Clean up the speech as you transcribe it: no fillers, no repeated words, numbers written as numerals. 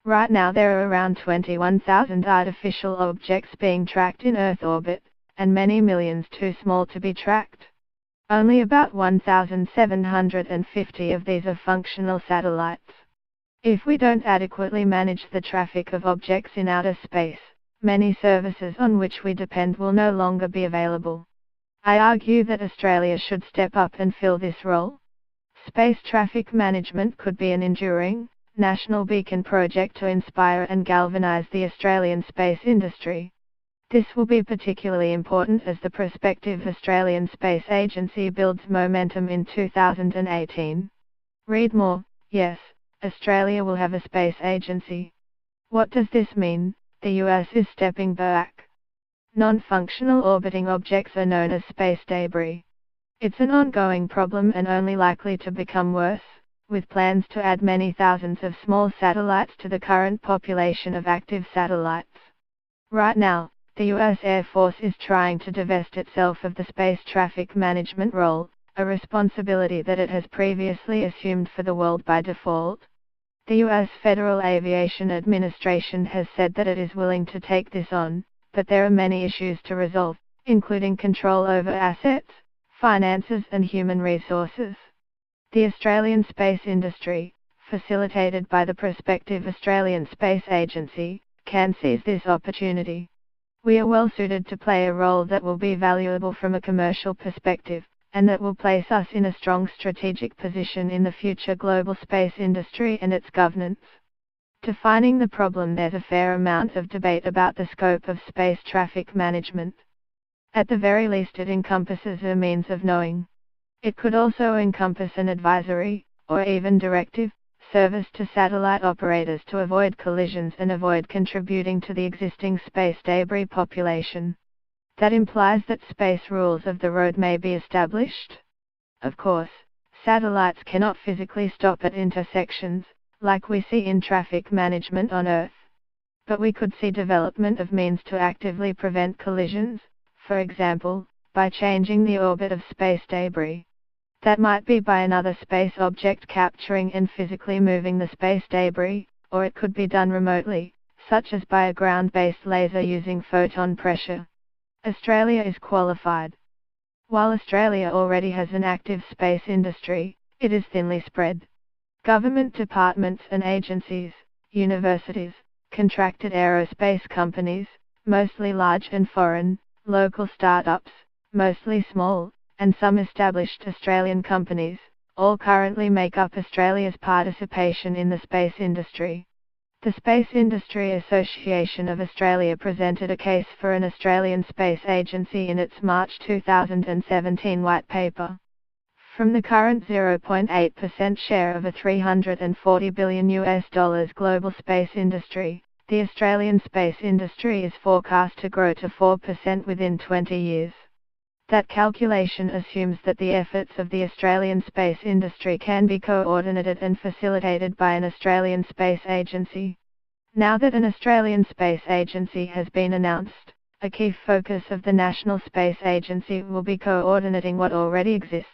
Right now there are around 21,000 artificial objects being tracked in Earth orbit, and many millions too small to be tracked. Only about 1,750 of these are functional satellites. If we don't adequately manage the traffic of objects in outer space, many services on which we depend will no longer be available. I argue that Australia should step up and fill this role. Space traffic management could be an enduring, national beacon project to inspire and galvanise the Australian space industry. This will be particularly important as the prospective Australian Space Agency builds momentum in 2018. Read more. Yes, Australia will have a space agency. What does this mean? The US is stepping back. Non-functional orbiting objects are known as space debris. It's an ongoing problem and only likely to become worse, with plans to add many thousands of small satellites to the current population of active satellites. Right now, the US Air Force is trying to divest itself of the space traffic management role, a responsibility that it has previously assumed for the world by default. The US Federal Aviation Administration has said that it is willing to take this on, but there are many issues to resolve, including control over assets, finances and human resources. The Australian space industry, facilitated by the prospective Australian Space Agency, can seize this opportunity. We are well suited to play a role that will be valuable from a commercial perspective, and that will place us in a strong strategic position in the future global space industry and its governance. Defining the problem: there's a fair amount of debate about the scope of space traffic management. At the very least it encompasses a means of knowing. It could also encompass an advisory, or even directive, service to satellite operators to avoid collisions and avoid contributing to the existing space debris population. That implies that space rules of the road may be established. Of course, satellites cannot physically stop at intersections, like we see in traffic management on Earth. But we could see development of means to actively prevent collisions, for example, by changing the orbit of space debris. That might be by another space object capturing and physically moving the space debris, or it could be done remotely, such as by a ground-based laser using photon pressure. Australia is qualified. While Australia already has an active space industry, it is thinly spread. Government departments and agencies, universities, contracted aerospace companies, mostly large and foreign, local startups, mostly small, and some established Australian companies, all currently make up Australia's participation in the space industry. The Space Industry Association of Australia presented a case for an Australian space agency in its March 2017 white paper. From the current 0.8% share of a $340 billion global space industry, the Australian space industry is forecast to grow to 4% within 20 years. That calculation assumes that the efforts of the Australian space industry can be coordinated and facilitated by an Australian space agency. Now that an Australian space agency has been announced, a key focus of the National Space Agency will be coordinating what already exists.